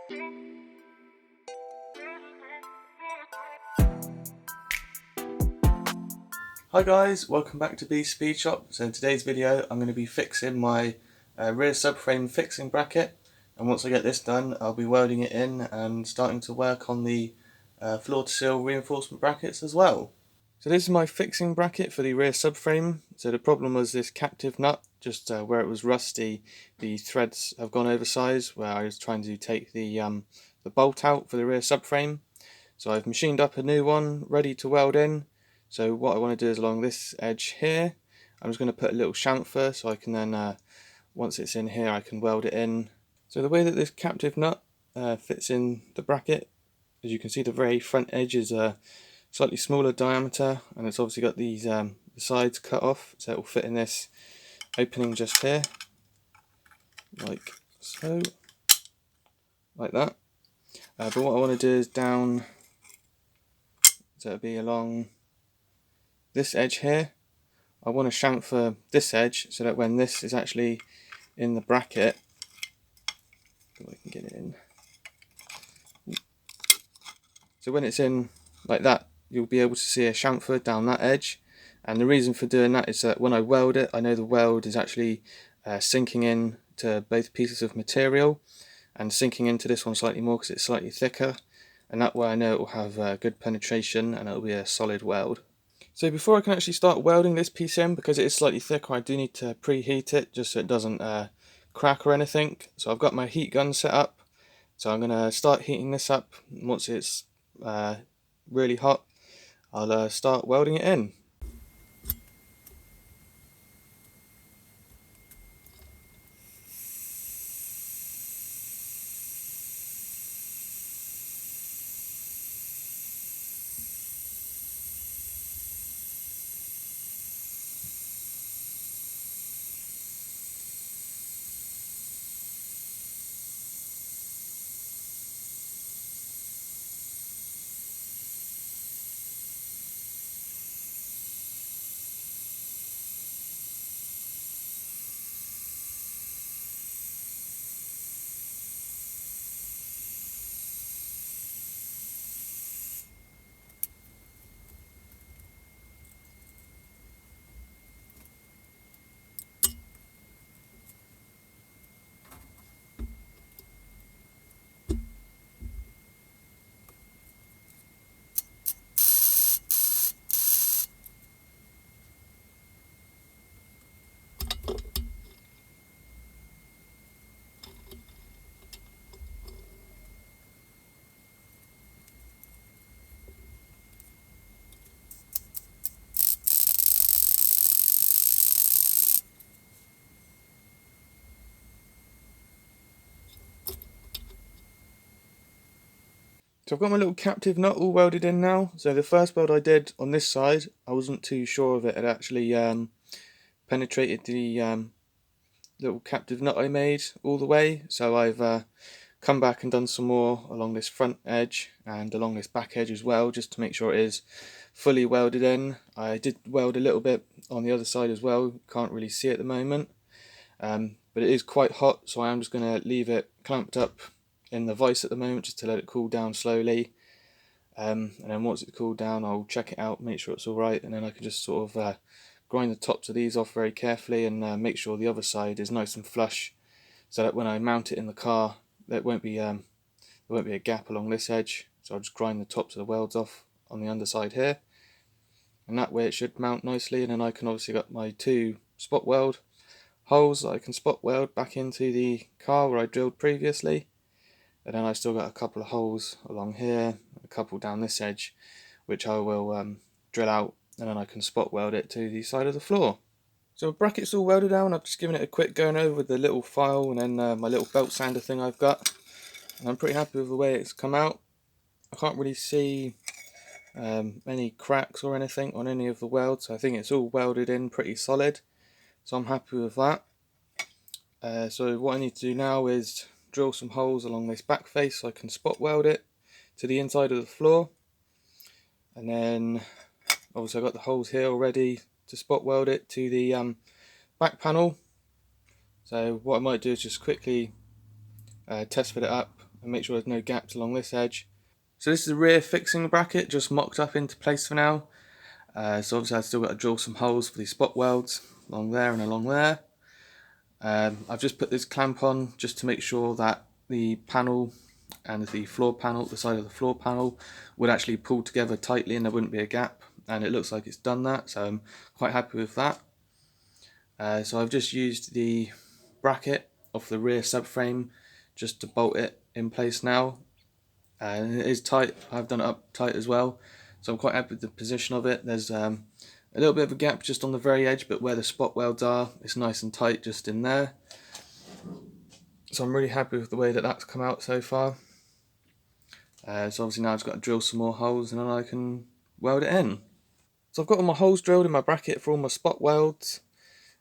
Hi guys, welcome back to B's Speed Shop. So in today's video I'm going to be fixing my rear subframe fixing bracket, and once I get this done I'll be welding it in and starting to work on the floor to sill reinforcement brackets as well. So this is my fixing bracket for the rear subframe. So the problem was this captive nut, just where it was rusty, the threads have gone oversized where I was trying to take the bolt out for the rear subframe. So I've machined up a new one ready to weld in. So what I want to do is along this edge here, I'm just going to put a little chamfer so I can then, once it's in here, I can weld it in. So the way that this captive nut fits in the bracket, as you can see, the very front edge is a slightly smaller diameter, and it's obviously got these the sides cut off, so it will fit in this opening just here, like so, like that. But what I want to do is down, so it'll be along this edge here. I want to chamfer this edge so that when this is actually in the bracket, if I can get it in, so when it's in like that, you'll be able to see a chamfer down that edge. And the reason for doing that is that when I weld it, I know the weld is actually sinking in to both pieces of material, and sinking into this one slightly more because it's slightly thicker, and that way I know it will have good penetration and it will be a solid weld. So before I can actually start welding this piece in, because it is slightly thicker, I do need to preheat it just so it doesn't crack or anything. So I've got my heat gun set up, so I'm going to start heating this up. Once it's really hot, I'll start welding it in. So I've got my little captive nut all welded in now. So the first weld I did on this side, I wasn't too sure if it had actually penetrated the little captive nut I made all the way. So I've come back and done some more along this front edge and along this back edge as well, just to make sure it is fully welded in. I did weld a little bit on the other side as well, can't really see it at the moment. But it is quite hot, so I am just going to leave it clamped up in the vise at the moment just to let it cool down slowly, and then once it's cooled down I'll check it out, make sure it's alright, and then I can just sort of grind the tops of these off very carefully and make sure the other side is nice and flush, so that when I mount it in the car there won't be a gap along this edge. So I'll just grind the tops of the welds off on the underside here, and that way it should mount nicely. And then I can obviously got my two spot weld holes that I can spot weld back into the car where I drilled previously. And then I still got a couple of holes along here, a couple down this edge, which I will drill out, and then I can spot weld it to the side of the floor. So the bracket's all welded down. I've just given it a quick going over with the little file and then my little belt sander thing I've got, and I'm pretty happy with the way it's come out. I can't really see any cracks or anything on any of the welds, so I think it's all welded in pretty solid, so I'm happy with that. So what I need to do now is drill some holes along this back face so I can spot weld it to the inside of the floor, and then obviously I've got the holes here already to spot weld it to the back panel. So what I might do is just quickly test fit it up and make sure there's no gaps along this edge. So this is the rear fixing bracket, just mocked up into place for now. So obviously I've still got to drill some holes for these spot welds along there and along there. I've just put this clamp on just to make sure that the panel and the floor panel, the side of the floor panel, would actually pull together tightly and there wouldn't be a gap, and it looks like it's done that, so I'm quite happy with that. So I've just used the bracket off the rear subframe just to bolt it in place now, and it is tight. I've done it up tight as well, so I'm quite happy with the position of it. There's a little bit of a gap just on the very edge, but where the spot welds are, it's nice and tight just in there. So I'm really happy with the way that that's come out so far. So obviously now I've just got to drill some more holes and then I can weld it in. So I've got all my holes drilled in my bracket for all my spot welds,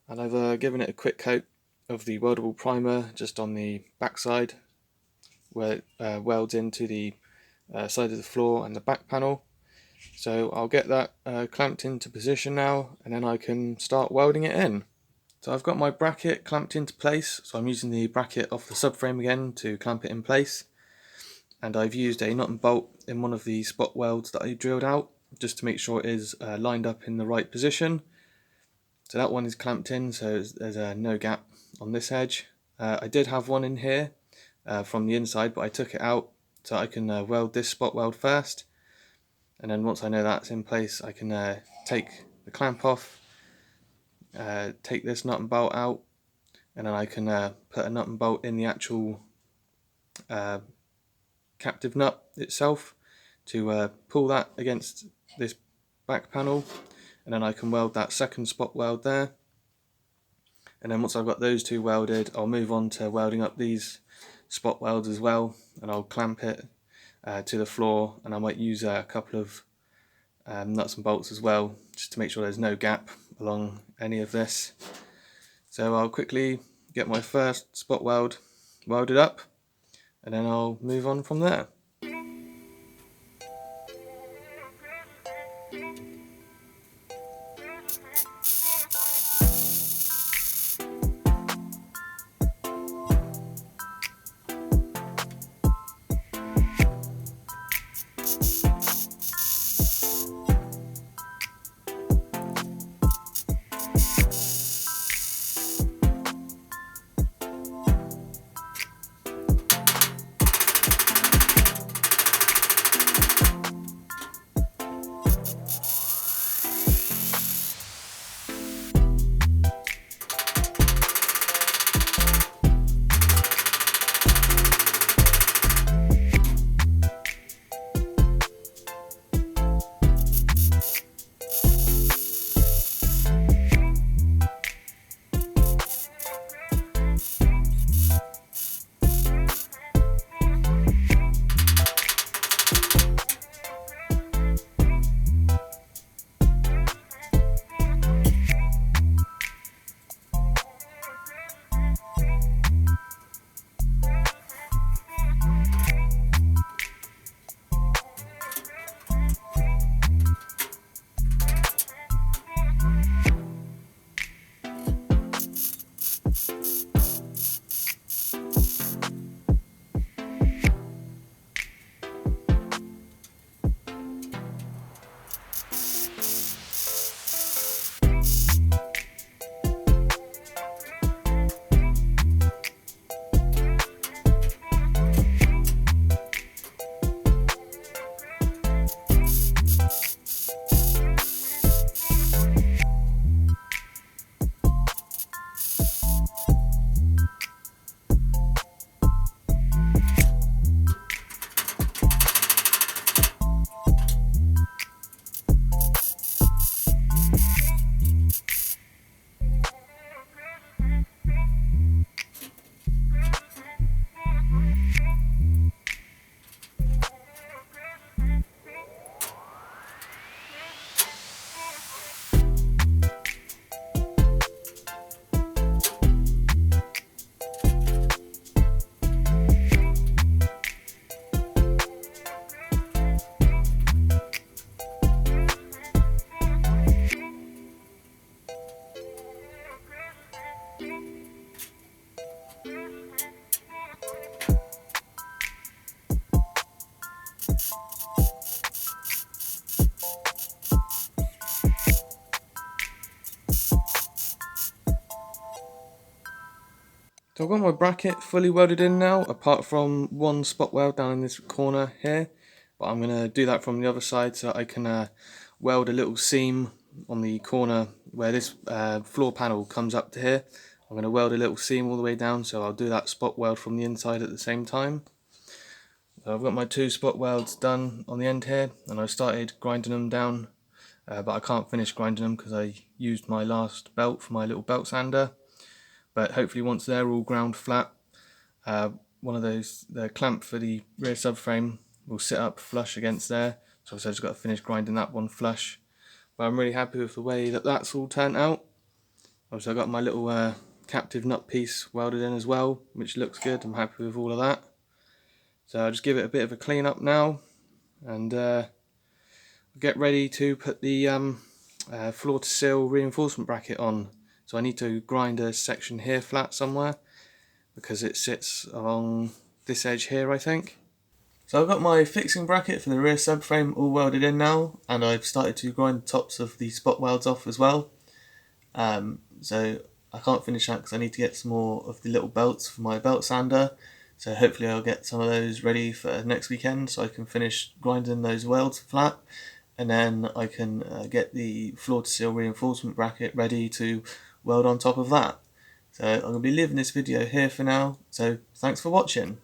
and I've given it a quick coat of the weldable primer just on the back side where it welds into the side of the floor and the back panel. So I'll get that clamped into position now, and then I can start welding it in. So I've got my bracket clamped into place, so I'm using the bracket off the subframe again to clamp it in place. And I've used a nut and bolt in one of the spot welds that I drilled out, just to make sure it is lined up in the right position. So that one is clamped in, so there's no gap on this edge. I did have one in here from the inside, but I took it out so I can weld this spot weld first. And then once I know that's in place, I can take the clamp off, take this nut and bolt out, and then I can put a nut and bolt in the actual captive nut itself to pull that against this back panel, and then I can weld that second spot weld there. And then once I've got those two welded, I'll move on to welding up these spot welds as well, and I'll clamp it to the floor, and I might use a couple of nuts and bolts as well, just to make sure there's no gap along any of this. So I'll quickly get my first spot weld welded up, and then I'll move on from there. So I've got my bracket fully welded in now, apart from one spot weld down in this corner here. But I'm going to do that from the other side so I can weld a little seam on the corner where this floor panel comes up to here. I'm going to weld a little seam all the way down, so I'll do that spot weld from the inside at the same time. So I've got my 2 spot welds done on the end here, and I started grinding them down, but I can't finish grinding them because I used my last belt for my little belt sander. But hopefully once they're all ground flat, one of those, the clamp for the rear subframe will sit up flush against there. So I've just got to finish grinding that one flush. But I'm really happy with the way that that's all turned out. Obviously I got my little captive nut piece welded in as well, which looks good. I'm happy with all of that. So I'll just give it a bit of a clean up now, and get ready to put the floor to sill reinforcement bracket on. So I need to grind a section here flat somewhere because it sits along this edge here, I think. So I've got my fixing bracket for the rear subframe all welded in now, and I've started to grind the tops of the spot welds off as well. So I can't finish that because I need to get some more of the little belts for my belt sander. So hopefully I'll get some of those ready for next weekend so I can finish grinding those welds flat, and then I can get the floor to sill reinforcement bracket ready to weld on top of that. So I'm going to be leaving this video here for now, so thanks for watching.